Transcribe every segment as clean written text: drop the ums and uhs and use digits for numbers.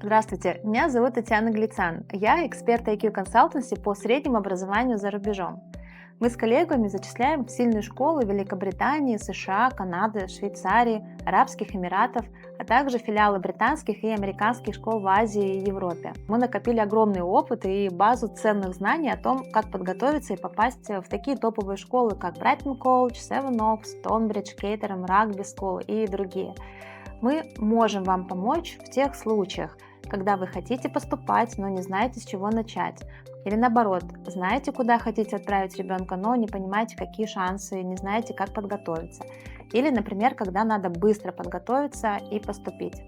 Здравствуйте, меня зовут Татьяна Глицан. Я эксперт IQ Consultancy по среднему образованию за рубежом. Мы с коллегами зачисляем в сильные школы Великобритании, США, Канады, Швейцарии, Арабских Эмиратов, а также филиалы британских и американских школ в Азии и Европе. Мы накопили огромный опыт и базу ценных знаний о том, как подготовиться и попасть в такие топовые школы, как Brighton College, Seven Oaks, Stonebridge, Caterham, Rugby School и другие. Мы можем вам помочь в тех случаях, когда вы хотите поступать, но не знаете, с чего начать. Или наоборот, знаете, куда хотите отправить ребенка, но не понимаете, какие шансы, не знаете, как подготовиться. Или, например, когда надо быстро подготовиться и поступить.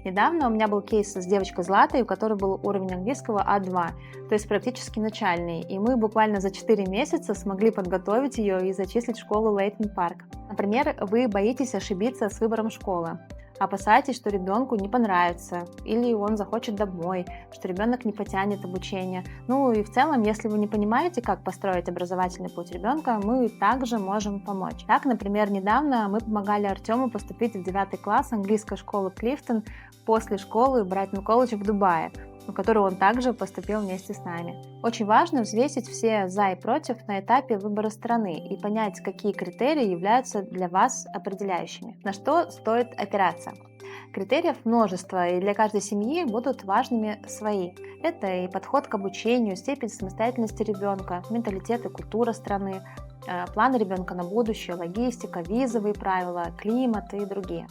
Недавно у меня был кейс с девочкой Златой, у которой был уровень английского А2, то есть практически начальный, и мы буквально за 4 месяца смогли подготовить ее и зачислить в школу Лейтон Парк. Например, вы боитесь ошибиться с выбором школы. Опасаетесь, что ребенку не понравится, или он захочет домой, что ребенок не потянет обучение. Ну и в целом, если вы не понимаете, как построить образовательный путь ребенка, мы также можем помочь. Так, например, недавно мы помогали Артему поступить в 9 класс английской школы Клифтон после школы Брайтон Колледж в Дубае, в которую он также поступил вместе с нами. Очень важно взвесить все «за» и «против» на этапе выбора страны и понять, какие критерии являются для вас определяющими. На что стоит опираться? Критериев множество, и для каждой семьи будут важными свои. Это и подход к обучению, степень самостоятельности ребенка, менталитет и культура страны, планы ребенка на будущее, логистика, визовые правила, климат и другие.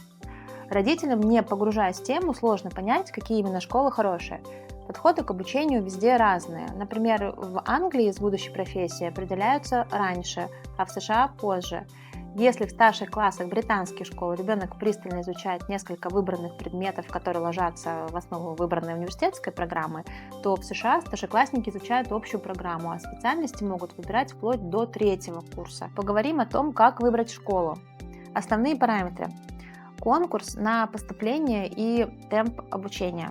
Родителям, не погружаясь в тему, сложно понять, какие именно школы хорошие. Подходы к обучению везде разные. Например, в Англии с будущей профессией определяются раньше, а в США позже. Если в старших классах британских школ ребенок пристально изучает несколько выбранных предметов, которые ложатся в основу выбранной университетской программы, то в США старшеклассники изучают общую программу, а специальности могут выбирать вплоть до 3-го курса. Поговорим о том, как выбрать школу. Основные параметры. Конкурс на поступление и темп обучения.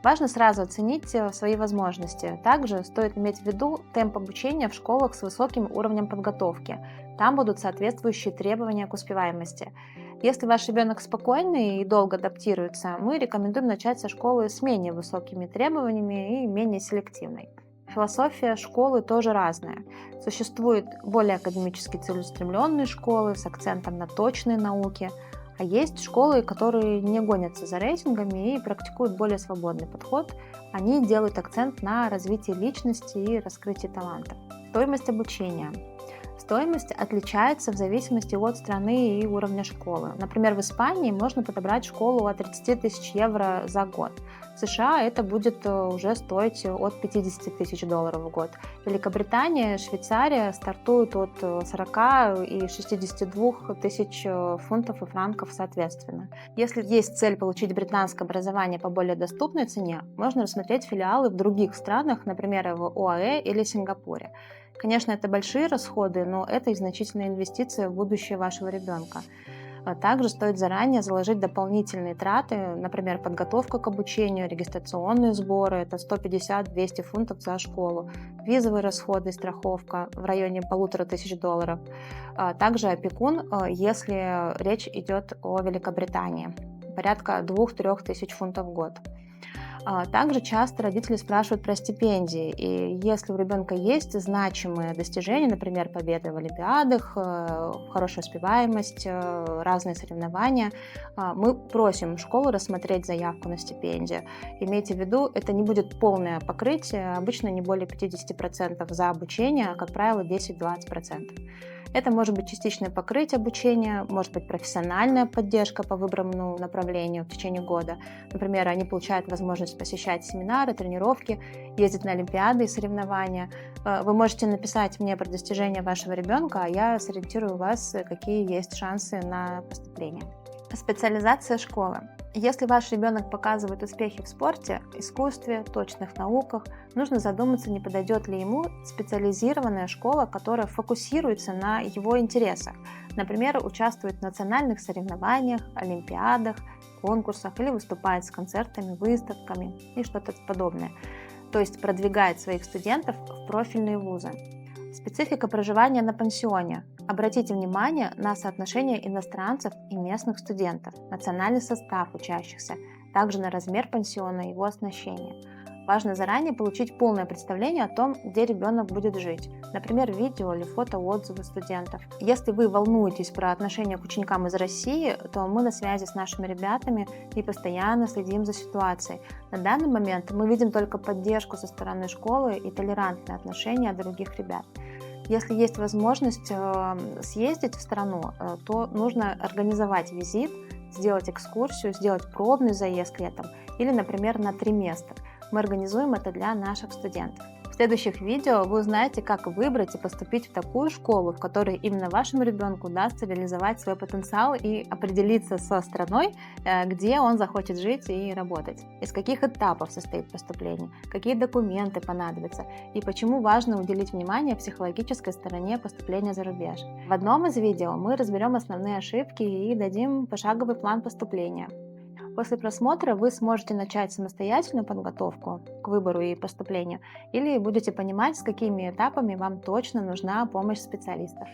Важно сразу оценить свои возможности. Также стоит иметь в виду темп обучения в школах с высоким уровнем подготовки. Там будут соответствующие требования к успеваемости. Если ваш ребенок спокойный и долго адаптируется, мы рекомендуем начать со школы с менее высокими требованиями и менее селективной. Философия школы тоже разная. Существуют более академически целеустремленные школы с акцентом на точные науки, а есть школы, которые не гонятся за рейтингами и практикуют более свободный подход. Они делают акцент на развитии личности и раскрытии талантов. Стоимость обучения. Стоимость отличается в зависимости от страны и уровня школы. Например, в Испании можно подобрать школу от 30 тысяч евро за год. В США это будет уже стоить от 50 тысяч долларов в год. Великобритания, Швейцария стартуют от 40 и 62 тысяч фунтов и франков соответственно. Если есть цель получить британское образование по более доступной цене, можно рассмотреть филиалы в других странах, например, в ОАЭ или Сингапуре. Конечно, это большие расходы, но это и значительная инвестиция в будущее вашего ребенка. Также стоит заранее заложить дополнительные траты, например, подготовка к обучению, регистрационные сборы, это 150-200 фунтов за школу, визовые расходы, страховка в районе $1500. Также опекун, если речь идет о Великобритании, порядка 2-3 тысяч фунтов в год. Также часто родители спрашивают про стипендии, и если у ребенка есть значимые достижения, например, победы в олимпиадах, хорошая успеваемость, разные соревнования, мы просим школу рассмотреть заявку на стипендию. Имейте в виду, это не будет полное покрытие, обычно не более 50% за обучение, а, как правило, 10-20%. Это может быть частичное покрытие обучения, может быть профессиональная поддержка по выбранному направлению в течение года. Например, они получают возможность посещать семинары, тренировки, ездить на олимпиады и соревнования. Вы можете написать мне про достижения вашего ребенка, а я сориентирую вас, какие есть шансы на поступление. Специализация школы. Если ваш ребенок показывает успехи в спорте, искусстве, точных науках, нужно задуматься, не подойдет ли ему специализированная школа, которая фокусируется на его интересах. Например, участвует в национальных соревнованиях, олимпиадах, конкурсах или выступает с концертами, выставками и что-то подобное. То есть продвигает своих студентов в профильные вузы. Специфика проживания на пансионе. Обратите внимание на соотношение иностранцев и местных студентов, национальный состав учащихся, также на размер пансиона и его оснащение. Важно заранее получить полное представление о том, где ребенок будет жить, например, видео или фото-отзывы студентов. Если вы волнуетесь про отношение к ученикам из России, то мы на связи с нашими ребятами и постоянно следим за ситуацией. На данный момент мы видим только поддержку со стороны школы и толерантное отношение других ребят. Если есть возможность съездить в страну, то нужно организовать визит, сделать экскурсию, сделать пробный заезд летом или, например, на 3 места. Мы организуем это для наших студентов. В следующих видео вы узнаете, как выбрать и поступить в такую школу, в которой именно вашему ребенку удастся реализовать свой потенциал и определиться со страной, где он захочет жить и работать. Из каких этапов состоит поступление, какие документы понадобятся и почему важно уделить внимание психологической стороне поступления за рубеж. В одном из видео мы разберем основные ошибки и дадим пошаговый план поступления. После просмотра вы сможете начать самостоятельную подготовку к выбору и поступлению или будете понимать, с какими этапами вам точно нужна помощь специалистов.